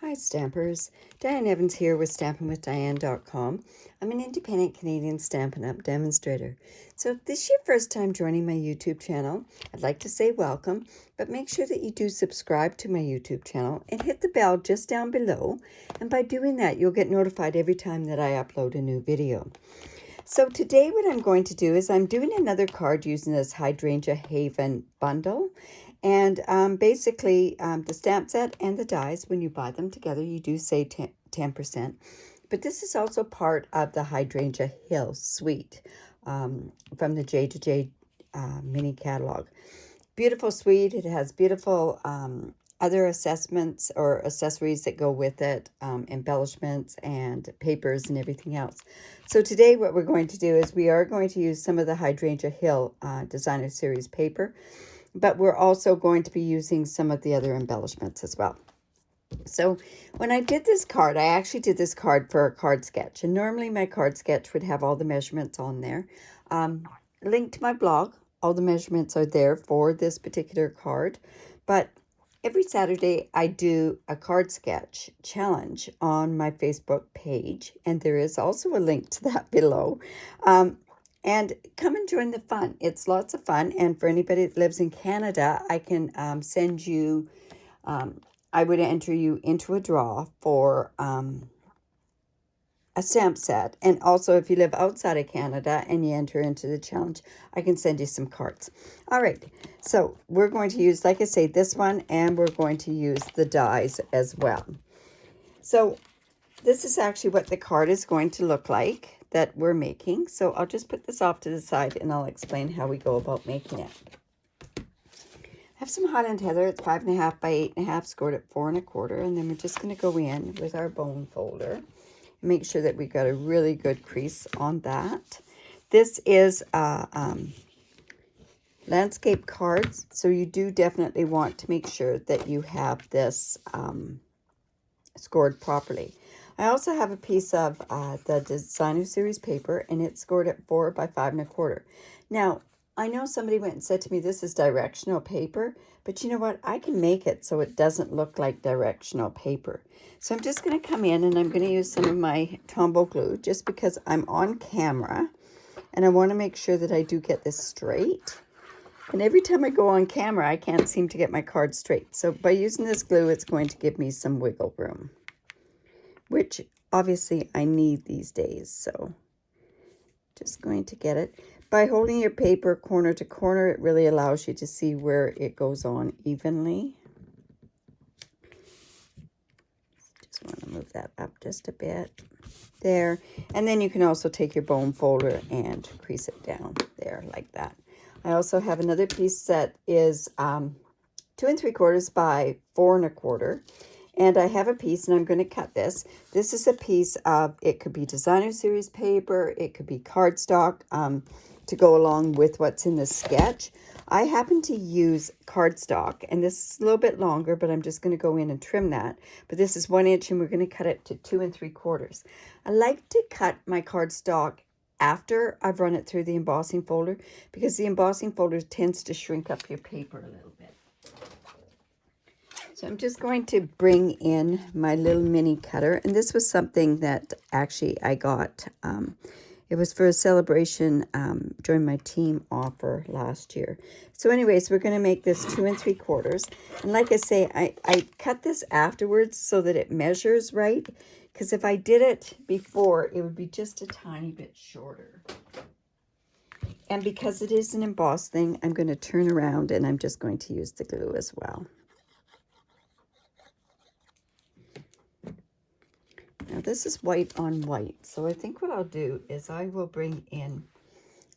Hi Stampers, Diane Evans here with stampingwithdiane.com. I'm an independent Canadian Stampin' Up demonstrator. So if this is your first time joining my YouTube channel, I'd like to say welcome, but make sure that you do subscribe to my YouTube channel and hit the bell just down below. And by doing that, you'll get notified every time that I upload a new video. So today what I'm going to do is I'm doing another card using this Hydrangea Haven bundle. And basically, the stamp set and the dies, when you buy them together, you do save 10%. But this is also part of the Hydrangea Hill suite from the J to J mini catalog. Beautiful suite. It has beautiful other assessments or accessories that go with it, embellishments and papers and everything else. So today what we're going to do is we are going to use some of the Hydrangea Hill Designer Series paper. But we're also going to be using some of the other embellishments as well. So when I did this card, I actually did this card for a card sketch. And normally my card sketch would have all the measurements on there. Link to my blog. All the measurements are there for this particular card. But every Saturday I do a card sketch challenge on my Facebook page. And there is also a link to that below. And come and join the fun. It's lots of fun. And for anybody that lives in Canada, I can send you, I would enter you into a draw for a stamp set. And also, if you live outside of Canada and you enter into the challenge, I can send you some cards. All right. So we're going to use, like I say, this one, and we're going to use the dies as well. So this is actually what the card is going to look like that we're making. So I'll just put this off to the side and I'll explain how we go about making it. I have some Highland Heather. It's 5.5 by 8.5, scored at 4 1/4. And then we're just going to go in with our bone folder and make sure that we've got a really good crease on that. This is landscape cards. So you do definitely want to make sure that you have this scored properly. I also have a piece of the Designer Series paper, and it's scored at 4 by 5 1/4. Now, I know somebody went and said to me, this is directional paper, but you know what? I can make it so it doesn't look like directional paper. So I'm just going to come in and I'm going to use some of my Tombow glue just because I'm on camera and I want to make sure that I do get this straight. And every time I go on camera, I can't seem to get my card straight. So by using this glue, it's going to give me some wiggle room, which obviously I need these days. So just going to get it. By holding your paper corner to corner, it really allows you to see where it goes on evenly. Just want to move that up just a bit there. And then you can also take your bone folder and crease it down there like that. I also have another piece that is 2 3/4 by 4 1/4. And I have a piece, and I'm going to cut this. This is a piece of, it could be Designer Series paper, it could be cardstock to go along with what's in the sketch. I happen to use cardstock, and this is a little bit longer, but I'm just going to go in and trim that. But this is 1 inch, and we're going to cut it to 2 3/4. I like to cut my cardstock after I've run it through the embossing folder, because the embossing folder tends to shrink up your paper a little bit. So I'm just going to bring in my little mini cutter. And this was something that actually I got. It was for a celebration during my team offer last year. So anyways, we're going to make this 2 3/4. And like I say, I cut this afterwards so that it measures right. Because if I did it before, it would be just a tiny bit shorter. And because it is an emboss thing, I'm going to turn around and I'm just going to use the glue as well. Now this is white on white, so I think what I'll do is I will bring in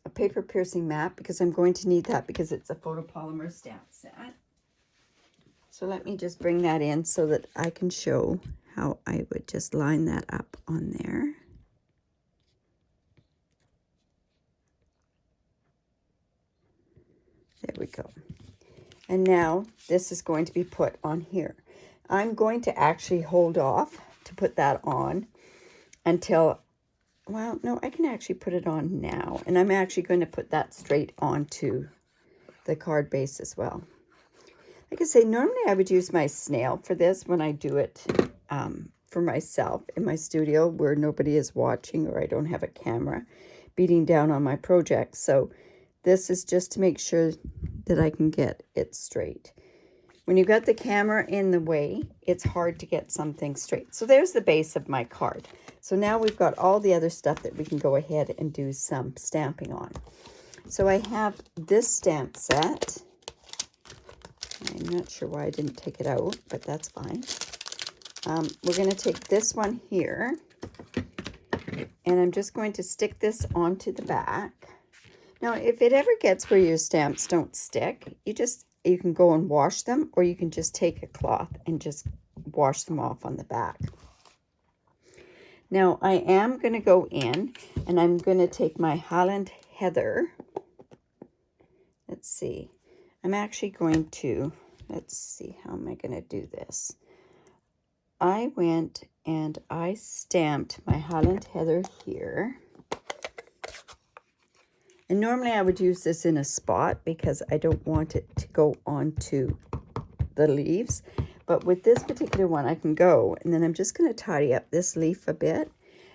a paper piercing mat because I'm going to need that because it's a photopolymer stamp set. So let me just bring that in so that I can show how I would just line that up on there. There we go. And now this is going to be put on here. I'm going to actually hold off to put that on until, well, no, I can actually put it on now. And I'm actually going to put that straight onto the card base as well. Like I say, normally I would use my snail for this when I do it for myself in my studio where nobody is watching or I don't have a camera beating down on my project. So this is just to make sure that I can get it straight. When you've got the camera in the way, it's hard to get something straight. So there's the base of my card. So now we've got all the other stuff that we can go ahead and do some stamping on. So I have this stamp set. I'm not sure why I didn't take it out, but that's fine. We're going to take this one here, and I'm just going to stick this onto the back. Now, if it ever gets where your stamps don't stick, you can go and wash them, or you can just take a cloth and just wash them off on the back. Now, I am going to go in, and I'm going to take my Highland Heather. Let's see. I'm actually going to, let's see, how am I going to do this? I went and I stamped my Highland Heather here. And normally I would use this in a spot because I don't want it to go onto the leaves. But with this particular one, I can go, and then I'm just going to tidy up this leaf a bit.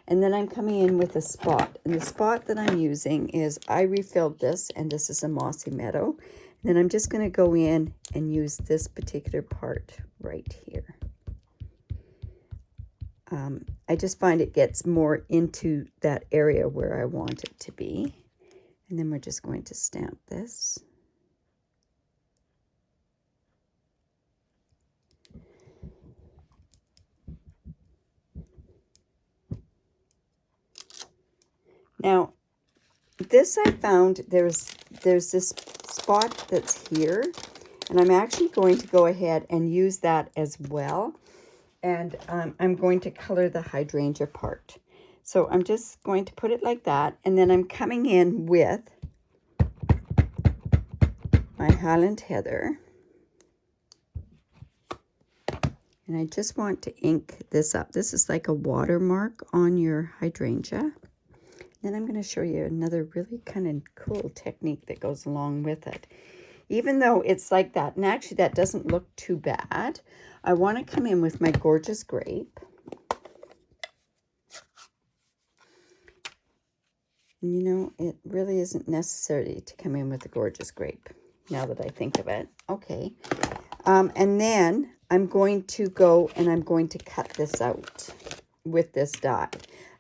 And then I'm coming in with a spot. And the spot that I'm using is, I refilled this, and this is a mossy meadow. And then I'm just going to go in and use this particular part right here. I just find it gets more into that area where I want it to be. And then we're just going to stamp this. Now, this I found, there's this spot that's here, and I'm actually going to go ahead and use that as well. And I'm going to color the hydrangea part. So I'm just going to put it like that, and then I'm coming in with my Highland Heather. And I just want to ink this up. This is like a watermark on your hydrangea. Then I'm going to show you another really kind of cool technique that goes along with it. Even though it's like that, and actually that doesn't look too bad, I want to come in with my gorgeous grape. And you know, it really isn't necessary to come in with a gorgeous grape, now that I think of it. Okay. And then I'm going to go and I'm going to cut this out with this die.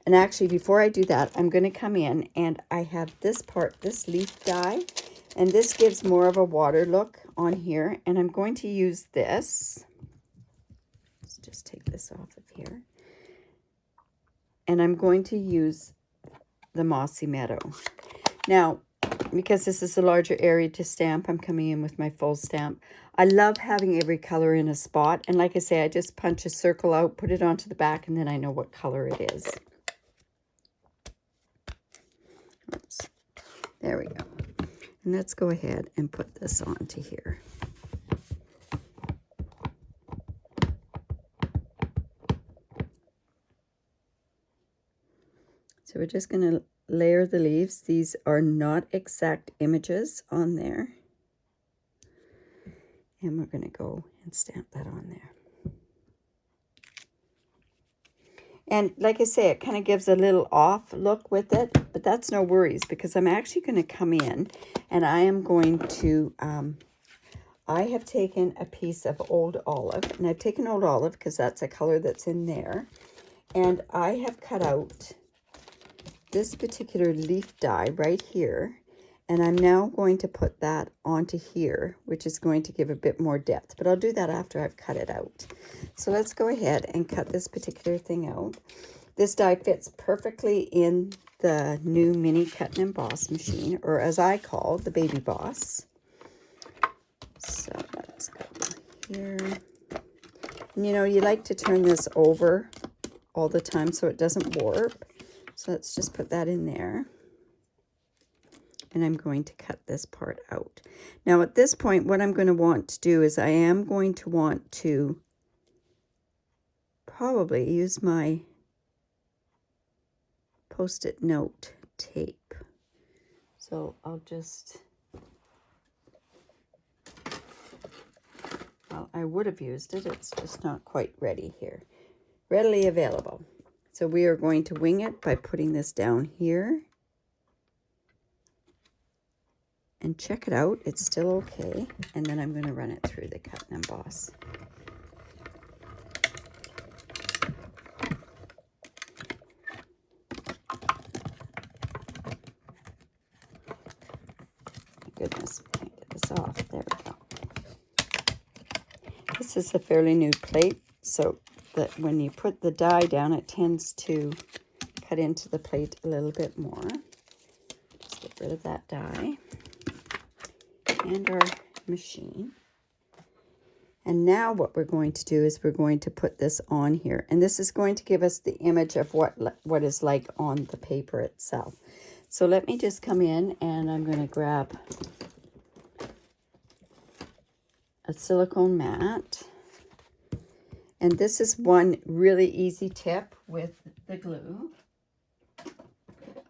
And actually, before I do that, I'm going to come in and I have this part, this leaf die, and this gives more of a water look on here. And I'm going to use this. Let's just take this off of here. And I'm going to use the mossy meadow. Now, because this is a larger area to stamp, I'm coming in with my full stamp. I love having every color in a spot. And like I say, I just punch a circle out, put it onto the back, and then I know what color it is. Oops. There we go. And let's go ahead and put this onto here. So we're just going to layer the leaves. These are not exact images on there. And we're going to go and stamp that on there. And like I say, it kind of gives a little off look with it, but that's no worries because I'm actually going to come in and I am going to, I have taken a piece of old olive, and I've taken old olive because that's a color that's in there. And I have cut out this particular leaf die right here, and I'm now going to put that onto here, which is going to give a bit more depth, but I'll do that after I've cut it out. So let's go ahead and cut this particular thing out. This die fits perfectly in the new mini cut and emboss machine, or as I call the baby boss. So let's go here. And you know, you like to turn this over all the time so it doesn't warp. So let's just put that in there. And I'm going to cut this part out. Now at this point, what I'm going to want to do is I am going to want to probably use my Post-it note tape. So I'll just, well, I would have used it. It's just not quite ready here. readily available. So we are going to wing it by putting this down here. And check it out, it's still okay. And then I'm going to run it through the cut and emboss. Goodness, can't get this off. There we go. This is a fairly new plate, so that when you put the die down, it tends to cut into the plate a little bit more. Just get rid of that die and our machine. And now what we're going to do is we're going to put this on here, and this is going to give us the image of what is like on the paper itself. So let me just come in, and I'm going to grab a silicone mat. And this is one really easy tip with the glue.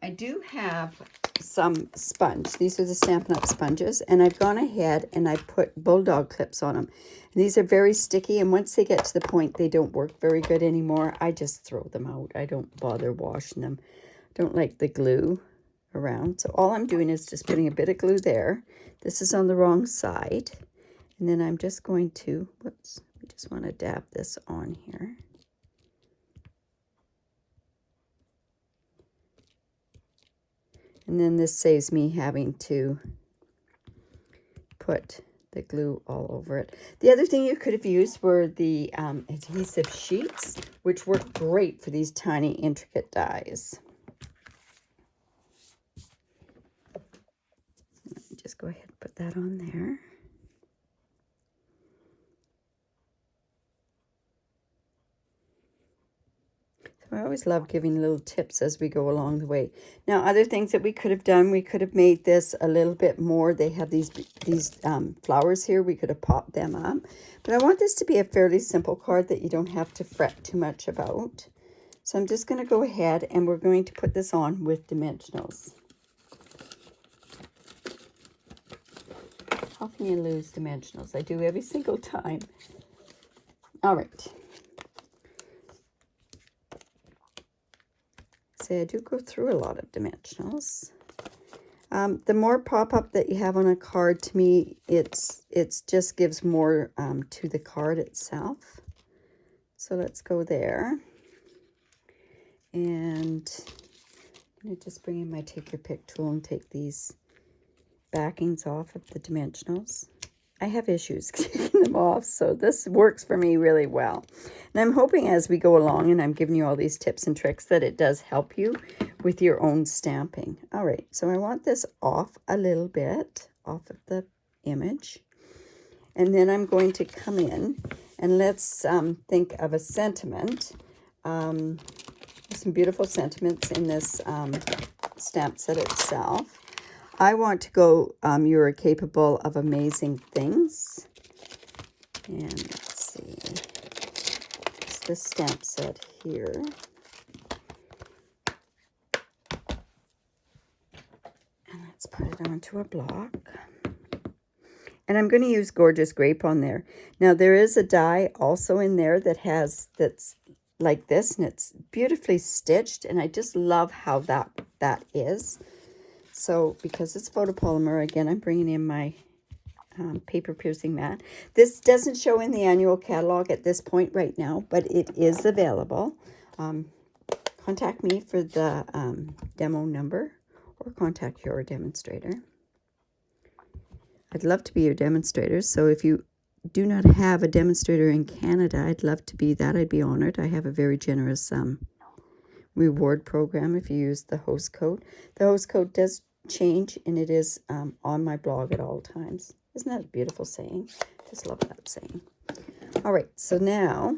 I do have some sponge. These are the Stampin' Up sponges, and I've gone ahead and I put bulldog clips on them. And these are very sticky, and once they get to the point they don't work very good anymore, I just throw them out. I don't bother washing them. I don't like the glue around. So all I'm doing is just putting a bit of glue there. This is on the wrong side. And then I'm just going to, whoops, we just want to dab this on here. And then this saves me having to put the glue all over it. The other thing you could have used were the adhesive sheets, which work great for these tiny, intricate dies. Let me just go ahead and put that on there. I always love giving little tips as we go along the way. Now, other things that we could have done, we could have made this a little bit more. They have these flowers here. We could have popped them up. But I want this to be a fairly simple card that you don't have to fret too much about. So I'm just going to go ahead and we're going to put this on with dimensionals. How can you lose dimensionals? I do every single time. All right. I do go through a lot of dimensionals. The more pop-up that you have on a card, to me, it's just gives more to the card itself. So let's go there. And I'm going to just bring in my Take Your Pick tool and take these backings off of the dimensionals. I have issues getting them off, so this works for me really well. And I'm hoping as we go along and I'm giving you all these tips and tricks that it does help you with your own stamping. All right, so I want this off a little bit, off of the image. And then I'm going to come in and let's think of a sentiment. There's some beautiful sentiments in this stamp set itself. I want to go, you are capable of amazing things. And let's see, it's the stamp set here. And let's put it onto a block. And I'm going to use Gorgeous Grape on there. Now there is a die also in there that's like this, and it's beautifully stitched, and I just love how that is. So because it's photopolymer, again, I'm bringing in my paper piercing mat. This doesn't show in the annual catalog at this point right now, but it is available. Contact me for the demo number or contact your demonstrator. I'd love to be your demonstrator. So if you do not have a demonstrator in Canada, I'd love to be that. I'd be honored. I have a very generous reward program if you use the host code. The host code does change, and it is on my blog at all times. Isn't that a beautiful saying? Just love that saying. All right, so now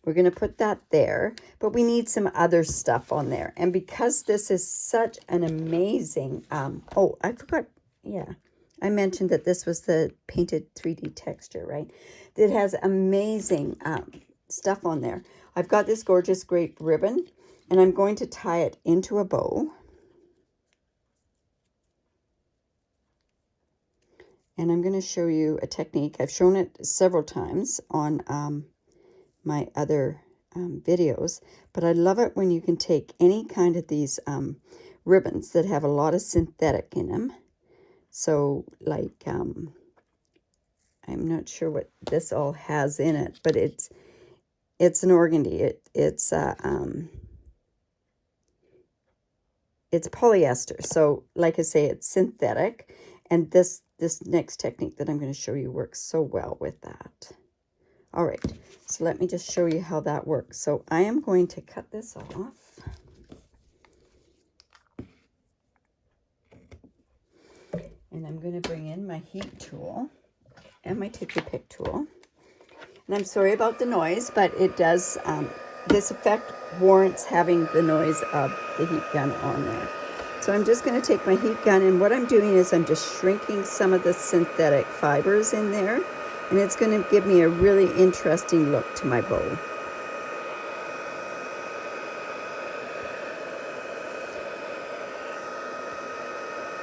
we're going to put that there, but we need some other stuff on there. And because this is such an amazing, oh, I forgot, yeah, I mentioned that this was the painted 3D texture, right? It has amazing stuff on there. I've got this Gorgeous Grape ribbon, and I'm going to tie it into a bow. And I'm going to show you a technique. I've shown it several times on my other videos, but I love it when you can take any kind of these ribbons that have a lot of synthetic in them. So like, I'm not sure what this all has in it, but it's an organdy. It's polyester. So like I say, it's synthetic, and this next technique that I'm going to show you works so well with that. All right, so let me just show you how that works. So I am going to cut this off. And I'm going to bring in my heat tool and my Tickly Pick tool. And I'm sorry about the noise, but it does, this effect warrants having the noise of the heat gun on there. So I'm just going to take my heat gun, and what I'm doing is I'm just shrinking some of the synthetic fibers in there, and it's going to give me a really interesting look to my bow.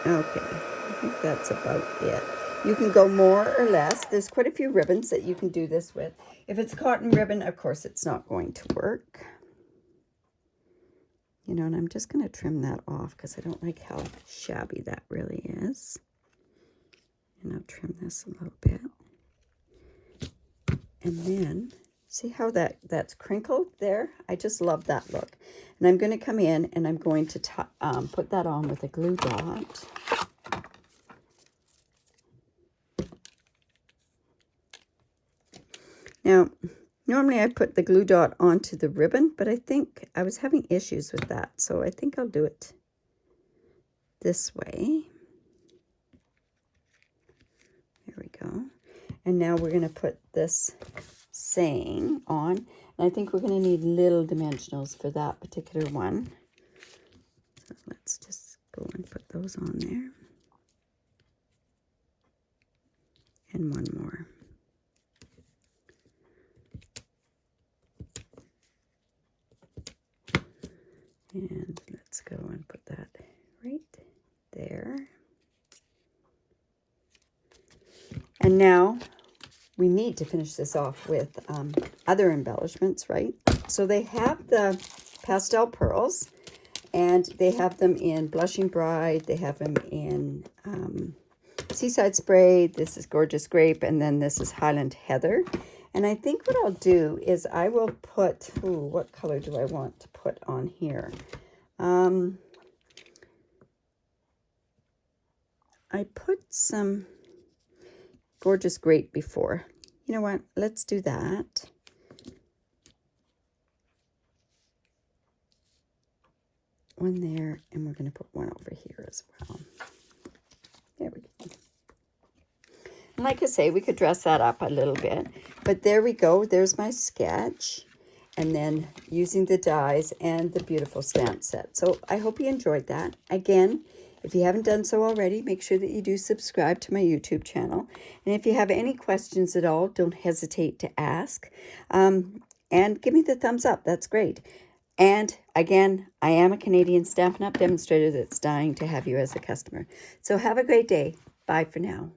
Okay, I think that's about it. You can go more or less. There's quite a few ribbons that you can do this with. If it's cotton ribbon, of course, it's not going to work. You know, and I'm just going to trim that off because I don't like how shabby that really is. And I'll trim this a little bit. And then, see how that's crinkled there? I just love that look. And I'm going to come in and I'm going to put that on with a glue dot. Now, normally I put the glue dot onto the ribbon, but I think I was having issues with that. So I think I'll do it this way. There we go. And now we're going to put this saying on. And I think we're going to need little dimensionals for that particular one. So let's just go and put those on there. And one more. And let's go and put that right there. And now we need to finish this off with other embellishments, right? So they have the pastel pearls, and they have them in Blushing Bride. They have them in Seaside Spray. This is Gorgeous Grape, and then this is Highland Heather. And I think what I'll do is I will put, what color do I want to put on here? I put some Gorgeous Grape before. You know what? Let's do that. One there, and we're going to put one over here as well. There we go. And like I say, we could dress that up a little bit. But there we go. There's my sketch. And then using the dies and the beautiful stamp set. So I hope you enjoyed that. Again, if you haven't done so already, make sure that you do subscribe to my YouTube channel. And if you have any questions at all, don't hesitate to ask. And give me the thumbs up. That's great. And again, I am a Canadian Stampin' Up! Demonstrator that's dying to have you as a customer. So have a great day. Bye for now.